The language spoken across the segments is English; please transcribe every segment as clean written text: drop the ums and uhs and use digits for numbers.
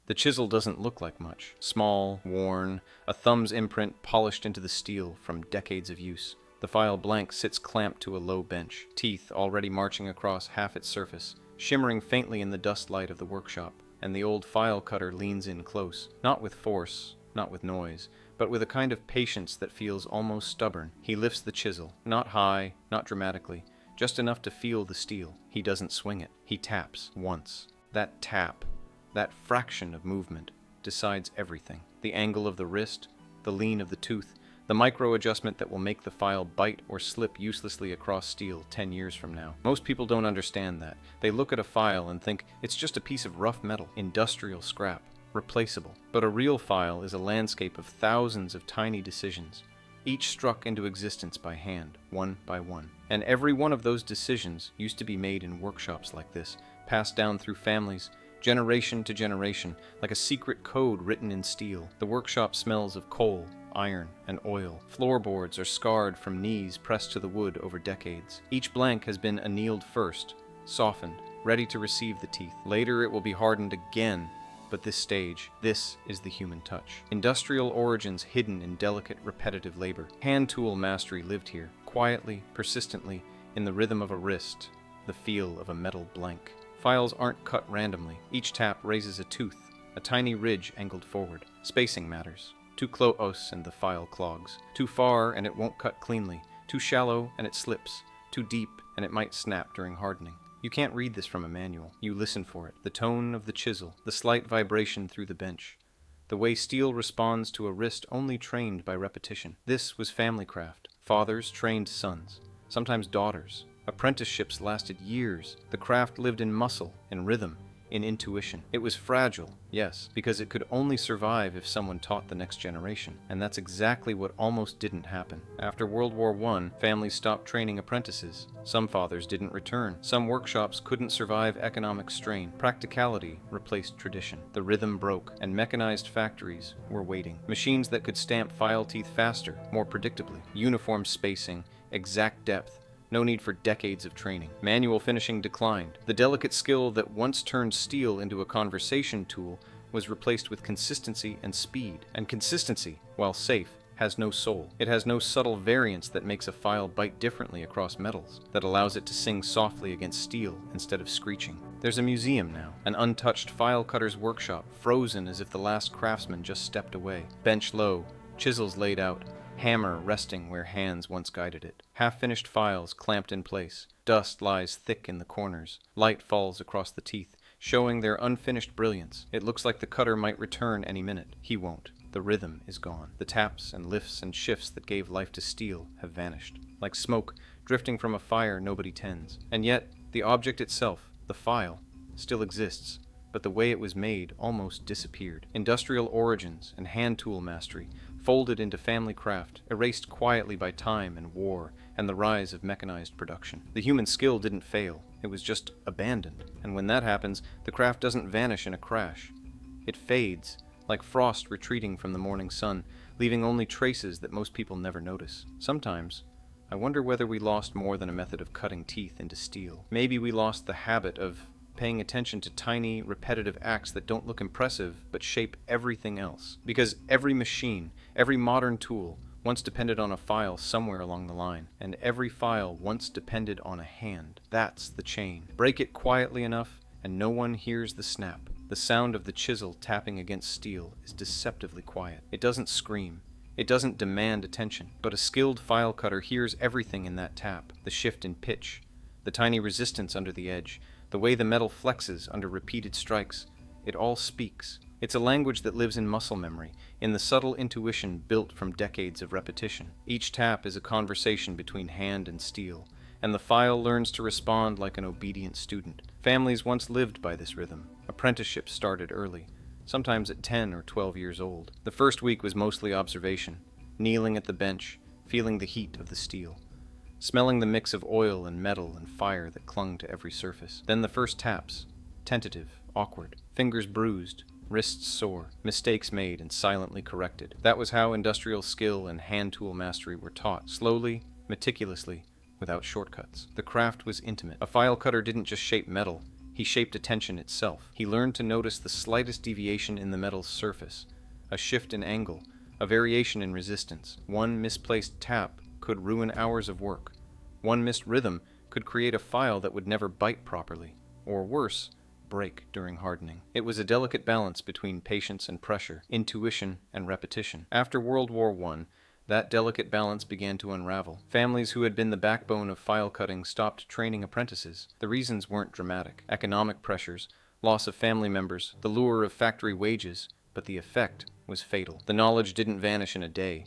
The chisel doesn't look like much. Small, worn, a thumb's imprint polished into the steel from decades of use. The file blank sits clamped to a low bench, teeth already marching across half its surface, shimmering faintly in the dust light of the workshop, and the old file cutter leans in close, not with force, not with noise, but with a kind of patience that feels almost stubborn. He lifts the chisel, not high, not dramatically, just enough to feel the steel. He doesn't swing it. He taps once. That tap, that fraction of movement, decides everything. The angle of the wrist, the lean of the tooth, the micro adjustment that will make the file bite or slip uselessly across steel 10 years from now. Most people don't understand that. They look at a file and think it's just a piece of rough metal, industrial scrap, replaceable. But a real file is a landscape of thousands of tiny decisions, each struck into existence by hand, one by one. And every one of those decisions used to be made in workshops like this, passed down through families, generation to generation, like a secret code written in steel. The workshop smells of coal, iron, and oil. Floorboards are scarred from knees pressed to the wood over decades. Each blank has been annealed first, softened, ready to receive the teeth. Later it will be hardened again, but this stage, this is the human touch. Industrial origins hidden in delicate, repetitive labor. Hand tool mastery lived here, quietly, persistently, in the rhythm of a wrist, the feel of a metal blank. Files aren't cut randomly. Each tap raises a tooth, a tiny ridge angled forward. Spacing matters. Too close and the file clogs. Too far and it won't cut cleanly. Too shallow and it slips. Too deep and it might snap during hardening. You can't read this from a manual. You listen for it. The tone of the chisel, the slight vibration through the bench, the way steel responds to a wrist only trained by repetition. This was family craft. Fathers trained sons, sometimes daughters. Apprenticeships lasted years. The craft lived in muscle, in rhythm, in intuition. It was fragile, yes, because it could only survive if someone taught the next generation. And that's exactly what almost didn't happen. After World War I, families stopped training apprentices. Some fathers didn't return. Some workshops couldn't survive economic strain. Practicality replaced tradition. The rhythm broke, and mechanized factories were waiting. Machines that could stamp file teeth faster, more predictably. Uniform spacing, exact depth. No need for decades of training. Manual finishing declined. The delicate skill that once turned steel into a conversation tool was replaced with consistency and speed. And consistency, while safe, has no soul. It has no subtle variance that makes a file bite differently across metals, that allows it to sing softly against steel instead of screeching. There's a museum now, an untouched file cutter's workshop, frozen as if the last craftsman just stepped away. Bench low, chisels laid out, hammer resting where hands once guided it. Half-finished files clamped in place. Dust lies thick in the corners. Light falls across the teeth, showing their unfinished brilliance. It looks like the cutter might return any minute. He won't. The rhythm is gone. The taps and lifts and shifts that gave life to steel have vanished. Like smoke drifting from a fire nobody tends. And yet, the object itself, the file, still exists, but the way it was made almost disappeared. Industrial origins and hand tool mastery folded into family craft, erased quietly by time and war and the rise of mechanized production. The human skill didn't fail, it was just abandoned. And when that happens, the craft doesn't vanish in a crash. It fades, like frost retreating from the morning sun, leaving only traces that most people never notice. Sometimes, I wonder whether we lost more than a method of cutting teeth into steel. Maybe we lost the habit of paying attention to tiny, repetitive acts that don't look impressive but shape everything else. Because every machine, every modern tool, once depended on a file somewhere along the line, and every file once depended on a hand. That's the chain. Break it quietly enough, and no one hears the snap. The sound of the chisel tapping against steel is deceptively quiet. It doesn't scream. It doesn't demand attention. But a skilled file cutter hears everything in that tap. The shift in pitch, the tiny resistance under the edge, the way the metal flexes under repeated strikes. It all speaks. It's a language that lives in muscle memory, in the subtle intuition built from decades of repetition. Each tap is a conversation between hand and steel, and the file learns to respond like an obedient student. Families once lived by this rhythm. Apprenticeships started early, sometimes at 10 or 12 years old. The first week was mostly observation, kneeling at the bench, feeling the heat of the steel, smelling the mix of oil and metal and fire that clung to every surface. Then the first taps, tentative, awkward, fingers bruised, wrists sore, mistakes made and silently corrected. That was how industrial skill and hand tool mastery were taught, slowly, meticulously, without shortcuts. The craft was intimate. A file cutter didn't just shape metal, He shaped attention itself. He learned to notice the slightest deviation in the metal's surface, a shift in angle, a variation in resistance. One misplaced tap could ruin hours of work. One missed rhythm could create a file that would never bite properly, or worse, break during hardening. It was a delicate balance between patience and pressure, intuition and repetition. After World War I, that delicate balance began to unravel. Families who had been the backbone of file cutting stopped training apprentices. The reasons weren't dramatic. Economic pressures, loss of family members, the lure of factory wages, but the effect was fatal. The knowledge didn't vanish in a day.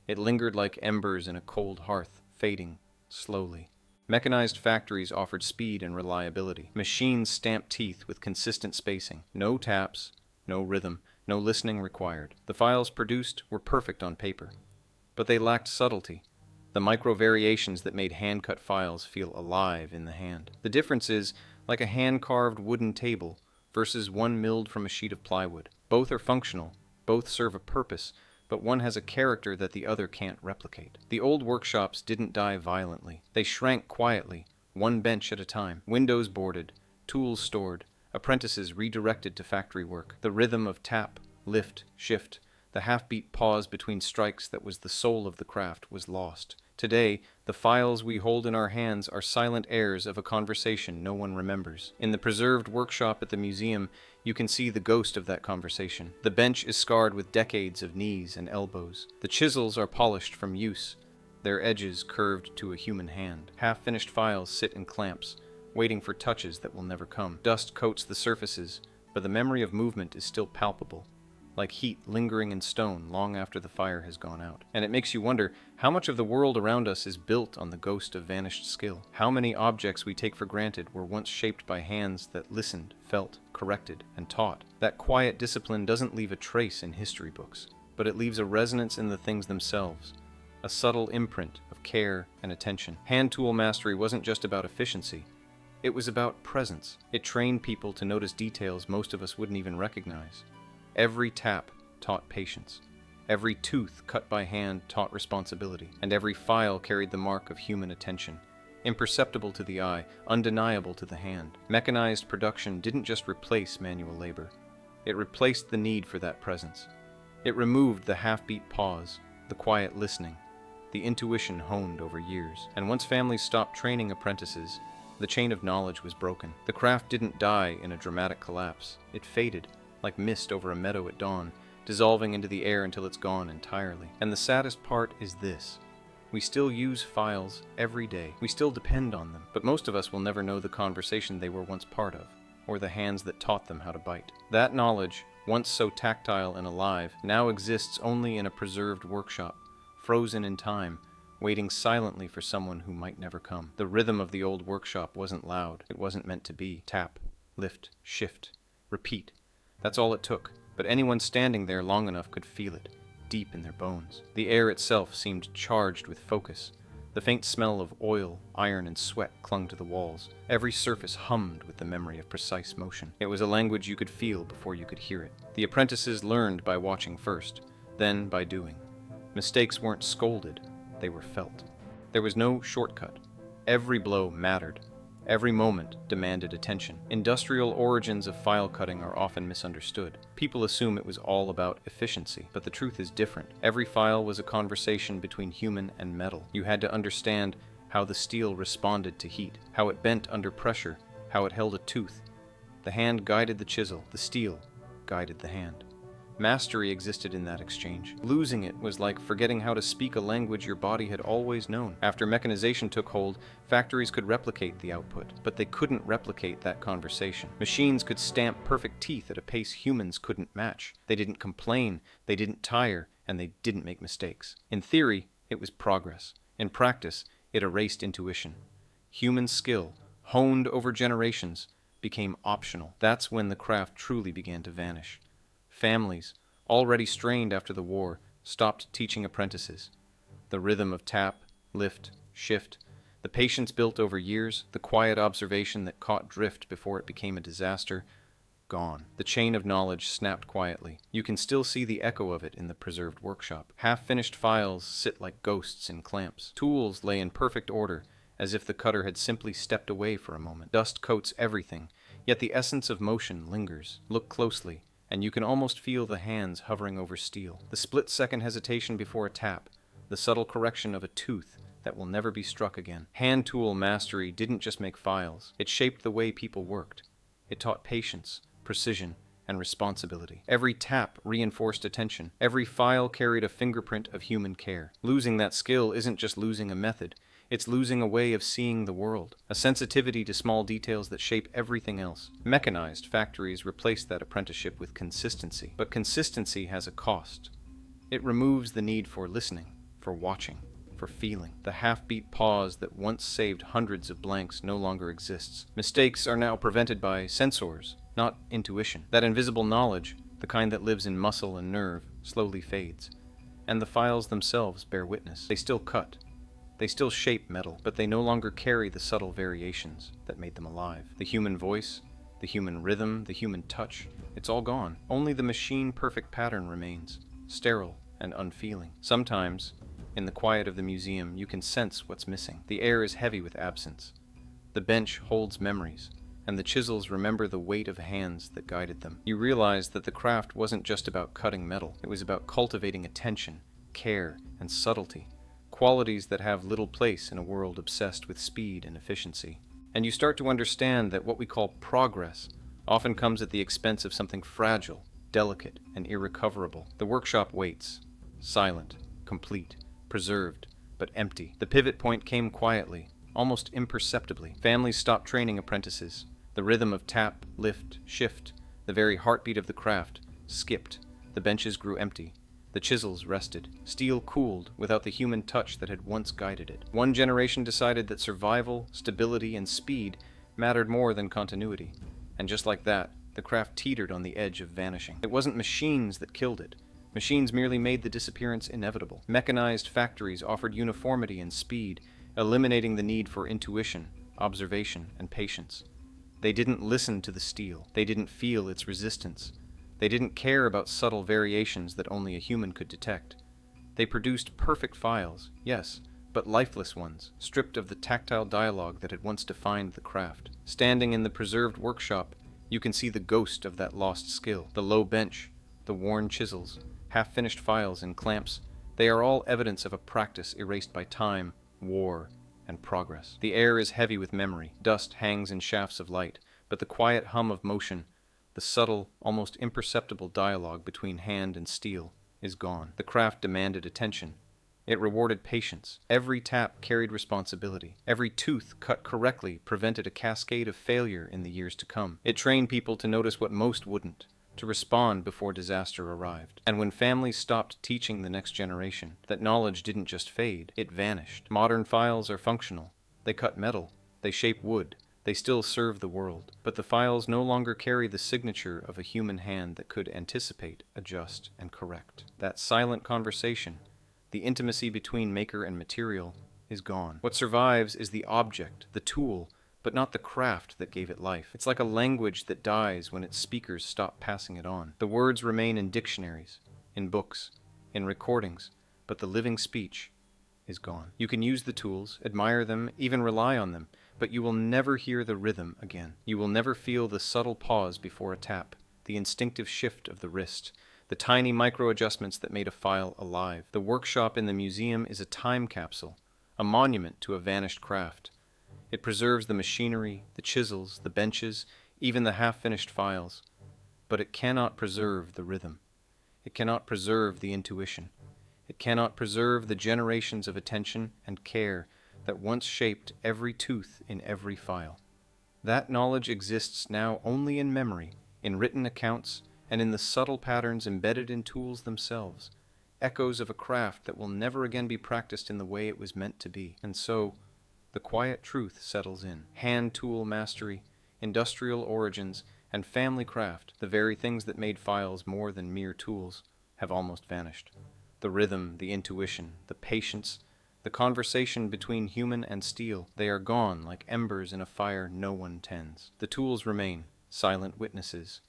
It lingered like embers in a cold hearth, fading slowly. Mechanized factories offered speed and reliability. Machines stamped teeth with consistent spacing. No taps, no rhythm, no listening required. The files produced were perfect on paper, but they lacked subtlety, the micro variations that made hand-cut files feel alive in the hand. The difference is like a hand-carved wooden table versus one milled from a sheet of plywood. Both are functional, both serve a purpose, but one has a character that the other can't replicate. The old workshops didn't die violently. They shrank quietly, one bench at a time, windows boarded, tools stored, apprentices redirected to factory work. The rhythm of tap, lift, shift, the half-beat pause between strikes that was the soul of the craft was lost. Today, the files we hold in our hands are silent heirs of a conversation no one remembers. In the preserved workshop at the museum, you can see the ghost of that conversation. The bench is scarred with decades of knees and elbows. The chisels are polished from use, their edges curved to a human hand. Half-finished files sit in clamps, waiting for touches that will never come. Dust coats the surfaces, but the memory of movement is still palpable, like heat lingering in stone long after the fire has gone out. And it makes you wonder how much of the world around us is built on the ghost of vanished skill. How many objects we take for granted were once shaped by hands that listened, felt, corrected, and taught. That quiet discipline doesn't leave a trace in history books, but it leaves a resonance in the things themselves, a subtle imprint of care and attention. Hand tool mastery wasn't just about efficiency. It was about presence. It trained people to notice details most of us wouldn't even recognize. Every tap taught patience. Every tooth cut by hand taught responsibility. And every file carried the mark of human attention. Imperceptible to the eye, undeniable to the hand. Mechanized production didn't just replace manual labor. It replaced the need for that presence. It removed the half-beat pause, the quiet listening, the intuition honed over years. And once families stopped training apprentices, the chain of knowledge was broken. The craft didn't die in a dramatic collapse. It faded, like mist over a meadow at dawn, dissolving into the air until it's gone entirely. And the saddest part is this. We still use files every day. We still depend on them, but most of us will never know the conversation they were once part of, or the hands that taught them how to bite. That knowledge, once so tactile and alive, now exists only in a preserved workshop, frozen in time, waiting silently for someone who might never come. The rhythm of the old workshop wasn't loud. It wasn't meant to be. Tap, lift, shift, repeat. That's all it took, but anyone standing there long enough could feel it, deep in their bones. The air itself seemed charged with focus. The faint smell of oil, iron, and sweat clung to the walls. Every surface hummed with the memory of precise motion. It was a language you could feel before you could hear it. The apprentices learned by watching first, then by doing. Mistakes weren't scolded, they were felt. There was no shortcut. Every blow mattered. Every moment demanded attention. Industrial origins of file cutting are often misunderstood. People assume it was all about efficiency, but the truth is different. Every file was a conversation between human and metal. You had to understand how the steel responded to heat, how it bent under pressure, how it held a tooth. The hand guided the chisel, the steel guided the hand. Mastery existed in that exchange. Losing it was like forgetting how to speak a language your body had always known. After mechanization took hold, factories could replicate the output, but they couldn't replicate that conversation. Machines could stamp perfect teeth at a pace humans couldn't match. They didn't complain, they didn't tire, and they didn't make mistakes. In theory, it was progress. In practice, it erased intuition. Human skill, honed over generations, became optional. That's when the craft truly began to vanish. Families, already strained after the war, stopped teaching apprentices. The rhythm of tap, lift, shift, the patience built over years, the quiet observation that caught drift before it became a disaster, gone. The chain of knowledge snapped quietly. You can still see the echo of it in the preserved workshop. Half-finished files sit like ghosts in clamps. Tools lay in perfect order, as if the cutter had simply stepped away for a moment. Dust coats everything, Yet the essence of motion lingers. Look closely, and you can almost feel the hands hovering over steel. The split-second hesitation before a tap, the subtle correction of a tooth that will never be struck again. Hand tool mastery didn't just make files. It shaped the way people worked. It taught patience, precision, and responsibility. Every tap reinforced attention. Every file carried a fingerprint of human care. Losing that skill isn't just losing a method. It's losing a way of seeing the world, a sensitivity to small details that shape everything else. Mechanized factories replaced that apprenticeship with consistency. But consistency has a cost. It removes the need for listening, for watching, for feeling. The half-beat pause that once saved hundreds of blanks no longer exists. Mistakes are now prevented by sensors, not intuition. That invisible knowledge, the kind that lives in muscle and nerve, slowly fades. And the files themselves bear witness. They still cut. They still shape metal, but they no longer carry the subtle variations that made them alive. The human voice, the human rhythm, the human touch, it's all gone. Only the machine-perfect pattern remains, sterile and unfeeling. Sometimes, in the quiet of the museum, you can sense what's missing. The air is heavy with absence. The bench holds memories, and the chisels remember the weight of hands that guided them. You realize that the craft wasn't just about cutting metal. It was about cultivating attention, care, and subtlety. Qualities that have little place in a world obsessed with speed and efficiency. And you start to understand that what we call progress often comes at the expense of something fragile, delicate, and irrecoverable. The workshop waits, silent, complete, preserved, but empty. The pivot point came quietly, almost imperceptibly. Families stopped training apprentices. The rhythm of tap, lift, shift, the very heartbeat of the craft, skipped. The benches grew empty. The chisels rested. Steel cooled without the human touch that had once guided it. One generation decided that survival, stability, and speed mattered more than continuity. And just like that, the craft teetered on the edge of vanishing. It wasn't machines that killed it. Machines merely made the disappearance inevitable. Mechanized factories offered uniformity and speed, eliminating the need for intuition, observation, and patience. They didn't listen to the steel. They didn't feel its resistance. They didn't care about subtle variations that only a human could detect. They produced perfect files, yes, but lifeless ones, stripped of the tactile dialogue that had once defined the craft. Standing in the preserved workshop, you can see the ghost of that lost skill. The low bench, the worn chisels, half-finished files and clamps, they are all evidence of a practice erased by time, war, and progress. The air is heavy with memory. Dust hangs in shafts of light, but the quiet hum of motion, the subtle, almost imperceptible dialogue between hand and steel, is gone. The craft demanded attention. It rewarded patience. Every tap carried responsibility. Every tooth cut correctly prevented a cascade of failure in the years to come. It trained people to notice what most wouldn't, to respond before disaster arrived. And when families stopped teaching the next generation, that knowledge didn't just fade, it vanished. Modern files are functional. They cut metal. They shape wood. They still serve the world, but the files no longer carry the signature of a human hand that could anticipate, adjust, and correct. That silent conversation, the intimacy between maker and material, is gone. What survives is the object, the tool, but not the craft that gave it life. It's like a language that dies when its speakers stop passing it on. The words remain in dictionaries, in books, in recordings, but the living speech is gone. You can use the tools, admire them, even rely on them, but you will never hear the rhythm again. You will never feel the subtle pause before a tap, the instinctive shift of the wrist, the tiny micro-adjustments that made a file alive. The workshop in the museum is a time capsule, a monument to a vanished craft. It preserves the machinery, the chisels, the benches, even the half-finished files. But it cannot preserve the rhythm. It cannot preserve the intuition. It cannot preserve the generations of attention and care that once shaped every tooth in every file. That knowledge exists now only in memory, in written accounts, and in the subtle patterns embedded in tools themselves, echoes of a craft that will never again be practiced in the way it was meant to be. And so, the quiet truth settles in. Hand tool mastery, industrial origins, and family craft, the very things that made files more than mere tools, have almost vanished. The rhythm, the intuition, the patience, the conversation between human and steel, they are gone like embers in a fire no one tends. The tools remain, silent witnesses,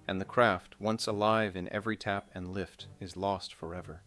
and the craft, once alive in every tap and lift, is lost forever.